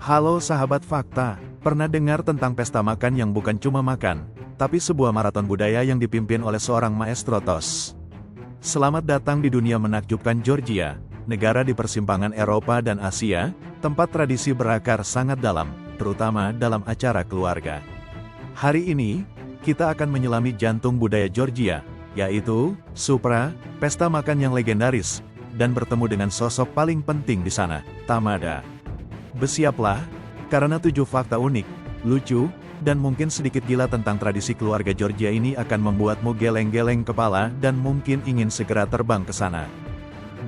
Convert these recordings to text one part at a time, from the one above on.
Halo sahabat fakta, pernah dengar tentang pesta makan yang bukan cuma makan, tapi sebuah maraton budaya yang dipimpin oleh seorang maestro tos. Selamat datang di dunia menakjubkan Georgia, negara di persimpangan Eropa dan Asia, tempat tradisi berakar sangat dalam, terutama dalam acara keluarga. Hari ini, kita akan menyelami jantung budaya Georgia, yaitu Supra, pesta makan yang legendaris, dan bertemu dengan sosok paling penting di sana, Tamada. Bersiaplah, karena 7 fakta unik, lucu, dan mungkin sedikit gila tentang tradisi keluarga Georgia ini akan membuatmu geleng-geleng kepala dan mungkin ingin segera terbang ke sana.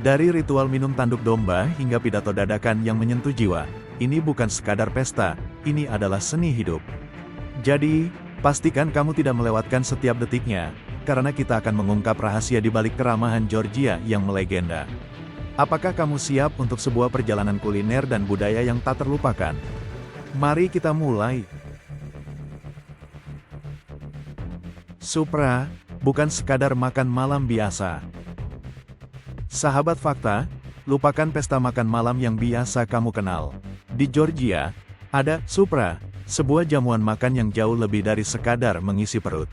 Dari ritual minum tanduk domba hingga pidato dadakan yang menyentuh jiwa, ini bukan sekadar pesta, ini adalah seni hidup. Jadi, pastikan kamu tidak melewatkan setiap detiknya, karena kita akan mengungkap rahasia di balik keramahan Georgia yang melegenda. Apakah kamu siap untuk sebuah perjalanan kuliner dan budaya yang tak terlupakan? Mari kita mulai. Supra, bukan sekadar makan malam biasa. Sahabat fakta, lupakan pesta makan malam yang biasa kamu kenal. Di Georgia, ada Supra, sebuah jamuan makan yang jauh lebih dari sekadar mengisi perut.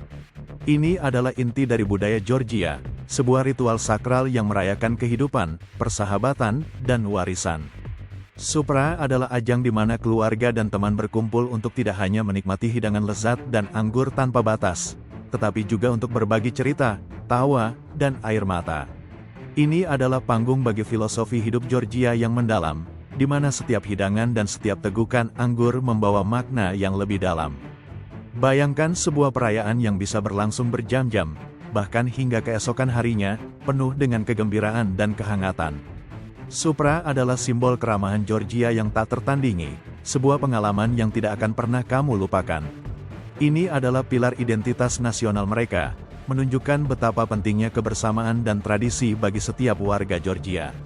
Ini adalah inti dari budaya Georgia, sebuah ritual sakral yang merayakan kehidupan, persahabatan, dan warisan. Supra adalah ajang di mana keluarga dan teman berkumpul untuk tidak hanya menikmati hidangan lezat dan anggur tanpa batas, tetapi juga untuk berbagi cerita, tawa, dan air mata. Ini adalah panggung bagi filosofi hidup Georgia yang mendalam, di mana setiap hidangan dan setiap tegukan anggur membawa makna yang lebih dalam. Bayangkan sebuah perayaan yang bisa berlangsung berjam-jam, bahkan hingga keesokan harinya, penuh dengan kegembiraan dan kehangatan. Supra adalah simbol keramahan Georgia yang tak tertandingi, sebuah pengalaman yang tidak akan pernah kamu lupakan. Ini adalah pilar identitas nasional mereka, menunjukkan betapa pentingnya kebersamaan dan tradisi bagi setiap warga Georgia.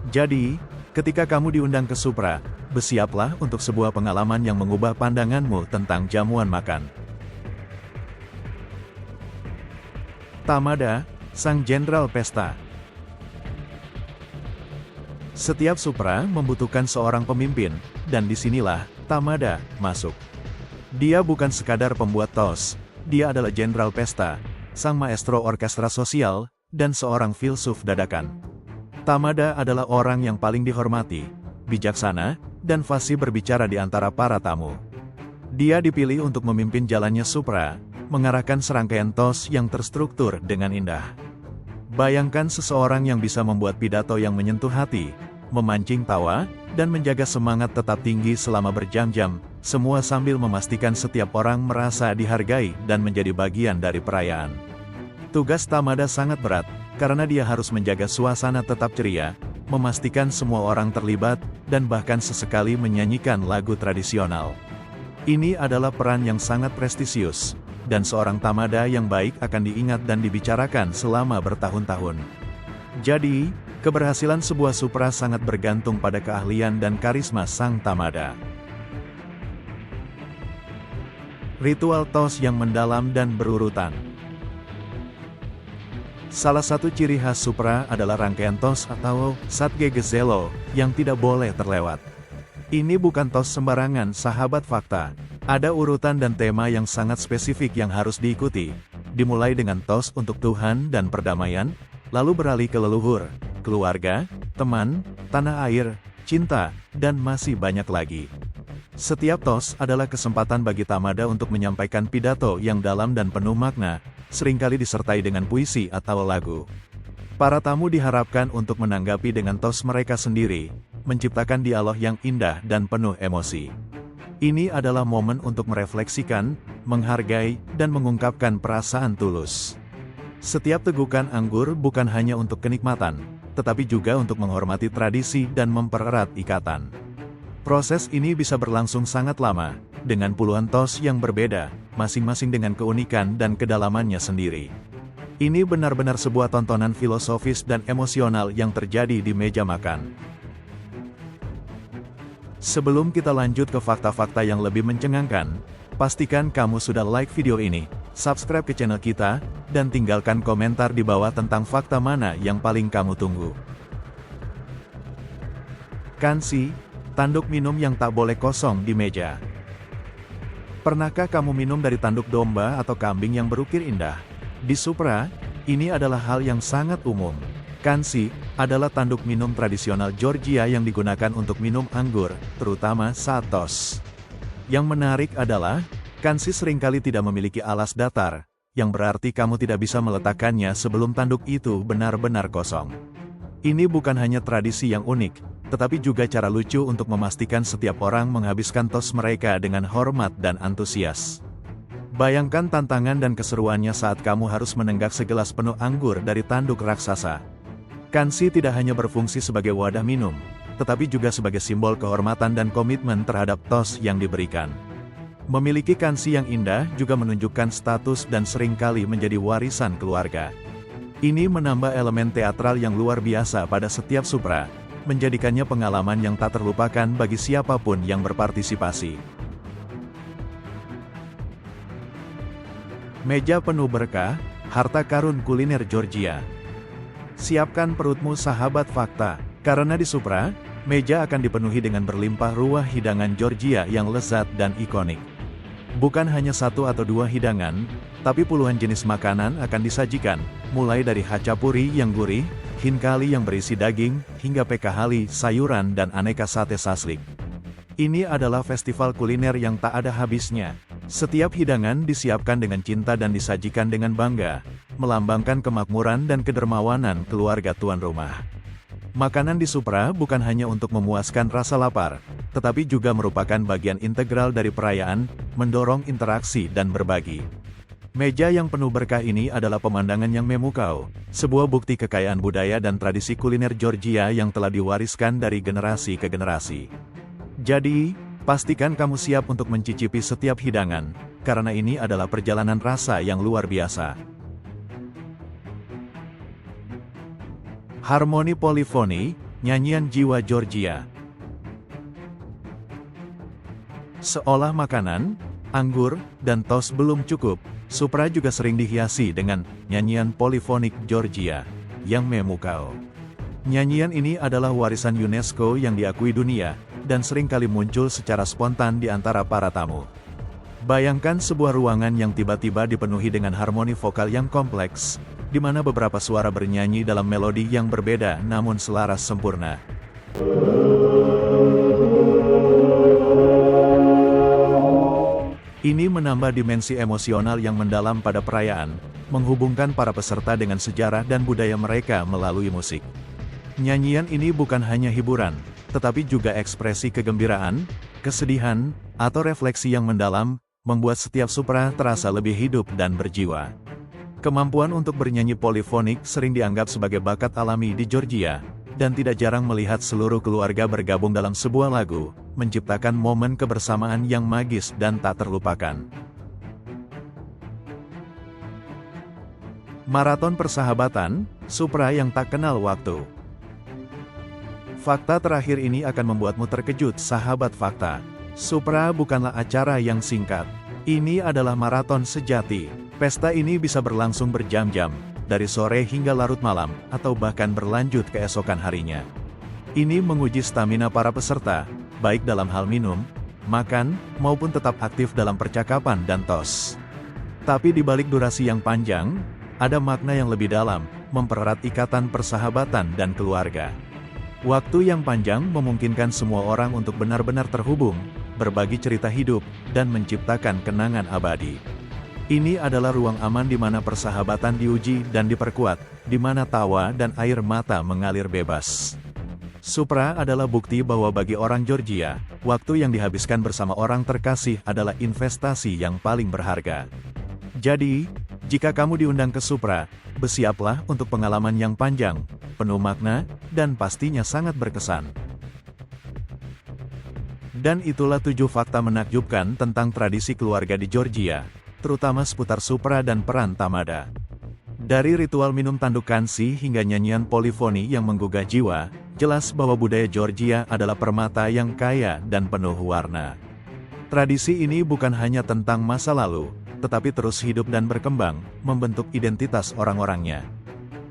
Jadi, ketika kamu diundang ke Supra, bersiaplah untuk sebuah pengalaman yang mengubah pandanganmu tentang jamuan makan. Tamada, sang jenderal pesta. Setiap Supra membutuhkan seorang pemimpin, dan disinilah Tamada masuk. Dia bukan sekadar pembuat tos, dia adalah jenderal pesta, sang maestro orkestra sosial, dan seorang filsuf dadakan. Tamada adalah orang yang paling dihormati, bijaksana, dan fasih berbicara di antara para tamu. Dia dipilih untuk memimpin jalannya Supra, mengarahkan serangkaian tos yang terstruktur dengan indah. Bayangkan seseorang yang bisa membuat pidato yang menyentuh hati, memancing tawa, dan menjaga semangat tetap tinggi selama berjam-jam, semua sambil memastikan setiap orang merasa dihargai dan menjadi bagian dari perayaan. Tugas Tamada sangat berat, karena dia harus menjaga suasana tetap ceria, memastikan semua orang terlibat, dan bahkan sesekali menyanyikan lagu tradisional. Ini adalah peran yang sangat prestisius, dan seorang Tamada yang baik akan diingat dan dibicarakan selama bertahun-tahun. Jadi, keberhasilan sebuah Supra sangat bergantung pada keahlian dan karisma sang Tamada. Ritual tos yang mendalam dan berurutan. Salah satu ciri khas Supra adalah rangkaian tos atau Satge Gezelo, yang tidak boleh terlewat. Ini bukan tos sembarangan, sahabat fakta. Ada urutan dan tema yang sangat spesifik yang harus diikuti. Dimulai dengan tos untuk Tuhan dan perdamaian, lalu beralih ke leluhur, keluarga, teman, tanah air, cinta, dan masih banyak lagi. Setiap tos adalah kesempatan bagi Tamada untuk menyampaikan pidato yang dalam dan penuh makna, seringkali disertai dengan puisi atau lagu. Para tamu diharapkan untuk menanggapi dengan tos mereka sendiri, menciptakan dialog yang indah dan penuh emosi. Ini adalah momen untuk merefleksikan, menghargai, dan mengungkapkan perasaan tulus. Setiap tegukan anggur bukan hanya untuk kenikmatan, tetapi juga untuk menghormati tradisi dan mempererat ikatan. Proses ini bisa berlangsung sangat lama, dengan puluhan tos yang berbeda, masing-masing dengan keunikan dan kedalamannya sendiri. Ini benar-benar sebuah tontonan filosofis dan emosional yang terjadi di meja makan. Sebelum kita lanjut ke fakta-fakta yang lebih mencengangkan, pastikan kamu sudah like video ini, subscribe ke channel kita, dan tinggalkan komentar di bawah tentang fakta mana yang paling kamu tunggu. Kansi, Tanduk minum yang tak boleh kosong di meja. Pernahkah kamu minum dari tanduk domba atau kambing yang berukir indah? Di Supra, ini adalah hal yang sangat umum. Kansi adalah tanduk minum tradisional Georgia yang digunakan untuk minum anggur, terutama saat tos. Yang menarik adalah, kansi seringkali tidak memiliki alas datar, yang berarti kamu tidak bisa meletakkannya sebelum tanduk itu benar-benar kosong. Ini bukan hanya tradisi yang unik, tetapi juga cara lucu untuk memastikan setiap orang menghabiskan tos mereka dengan hormat dan antusias. Bayangkan tantangan dan keseruannya saat kamu harus menenggak segelas penuh anggur dari tanduk raksasa. Kansi tidak hanya berfungsi sebagai wadah minum, tetapi juga sebagai simbol kehormatan dan komitmen terhadap tos yang diberikan. Memiliki kansi yang indah juga menunjukkan status dan seringkali menjadi warisan keluarga. Ini menambah elemen teatral yang luar biasa pada setiap Supra, menjadikannya pengalaman yang tak terlupakan bagi siapapun yang berpartisipasi. Meja penuh berkah, harta karun kuliner Georgia. Siapkan perutmu sahabat fakta, karena di Supra, meja akan dipenuhi dengan berlimpah ruah hidangan Georgia yang lezat dan ikonik. Bukan hanya satu atau dua hidangan, tapi puluhan jenis makanan akan disajikan, mulai dari hachapuri yang gurih, hinkali yang berisi daging, hingga pekahali, sayuran dan aneka sate saslik. Ini adalah festival kuliner yang tak ada habisnya. Setiap hidangan disiapkan dengan cinta dan disajikan dengan bangga, melambangkan kemakmuran dan kedermawanan keluarga tuan rumah. Makanan di Supra bukan hanya untuk memuaskan rasa lapar, tetapi juga merupakan bagian integral dari perayaan, mendorong interaksi dan berbagi. Meja yang penuh berkah ini adalah pemandangan yang memukau, sebuah bukti kekayaan budaya dan tradisi kuliner Georgia yang telah diwariskan dari generasi ke generasi. Jadi, pastikan kamu siap untuk mencicipi setiap hidangan, karena ini adalah perjalanan rasa yang luar biasa. Harmoni polifoni, nyanyian jiwa Georgia. Seolah makanan, anggur, dan tos belum cukup, Supra juga sering dihiasi dengan nyanyian polifonik Georgia yang memukau. Nyanyian ini adalah warisan UNESCO yang diakui dunia, dan seringkali muncul secara spontan di antara para tamu. Bayangkan sebuah ruangan yang tiba-tiba dipenuhi dengan harmoni vokal yang kompleks, di mana beberapa suara bernyanyi dalam melodi yang berbeda namun selaras sempurna. Ini menambah dimensi emosional yang mendalam pada perayaan, menghubungkan para peserta dengan sejarah dan budaya mereka melalui musik. Nyanyian ini bukan hanya hiburan, tetapi juga ekspresi kegembiraan, kesedihan, atau refleksi yang mendalam, membuat setiap Supra terasa lebih hidup dan berjiwa. Kemampuan untuk bernyanyi polifonik sering dianggap sebagai bakat alami di Georgia, dan tidak jarang melihat seluruh keluarga bergabung dalam sebuah lagu, menciptakan momen kebersamaan yang magis dan tak terlupakan. Maraton persahabatan, Supra yang tak kenal waktu. Fakta terakhir ini akan membuatmu terkejut, sahabat fakta. Supra bukanlah acara yang singkat. Ini adalah maraton sejati. Pesta ini bisa berlangsung berjam-jam, dari sore hingga larut malam, atau bahkan berlanjut keesokan harinya. Ini menguji stamina para peserta, baik dalam hal minum, makan, maupun tetap aktif dalam percakapan dan tos. Tapi di balik durasi yang panjang, ada makna yang lebih dalam, mempererat ikatan persahabatan dan keluarga. Waktu yang panjang memungkinkan semua orang untuk benar-benar terhubung, berbagi cerita hidup, dan menciptakan kenangan abadi. Ini adalah ruang aman di mana persahabatan diuji dan diperkuat, di mana tawa dan air mata mengalir bebas. Supra adalah bukti bahwa bagi orang Georgia, waktu yang dihabiskan bersama orang terkasih adalah investasi yang paling berharga. Jadi, jika kamu diundang ke Supra, bersiaplah untuk pengalaman yang panjang, penuh makna, dan pastinya sangat berkesan. Dan itulah 7 fakta menakjubkan tentang tradisi keluarga di Georgia, terutama seputar Supra dan peran Tamada. Dari ritual minum tanduk kansi hingga nyanyian polifoni yang menggugah jiwa, jelas bahwa budaya Georgia adalah permata yang kaya dan penuh warna. Tradisi ini bukan hanya tentang masa lalu, tetapi terus hidup dan berkembang, membentuk identitas orang-orangnya.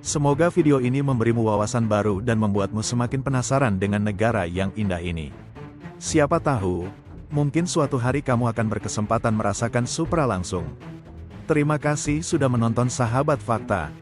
Semoga video ini memberimu wawasan baru dan membuatmu semakin penasaran dengan negara yang indah ini. Siapa tahu, mungkin suatu hari kamu akan berkesempatan merasakan Supra langsung. Terima kasih sudah menonton Sahabat Fakta.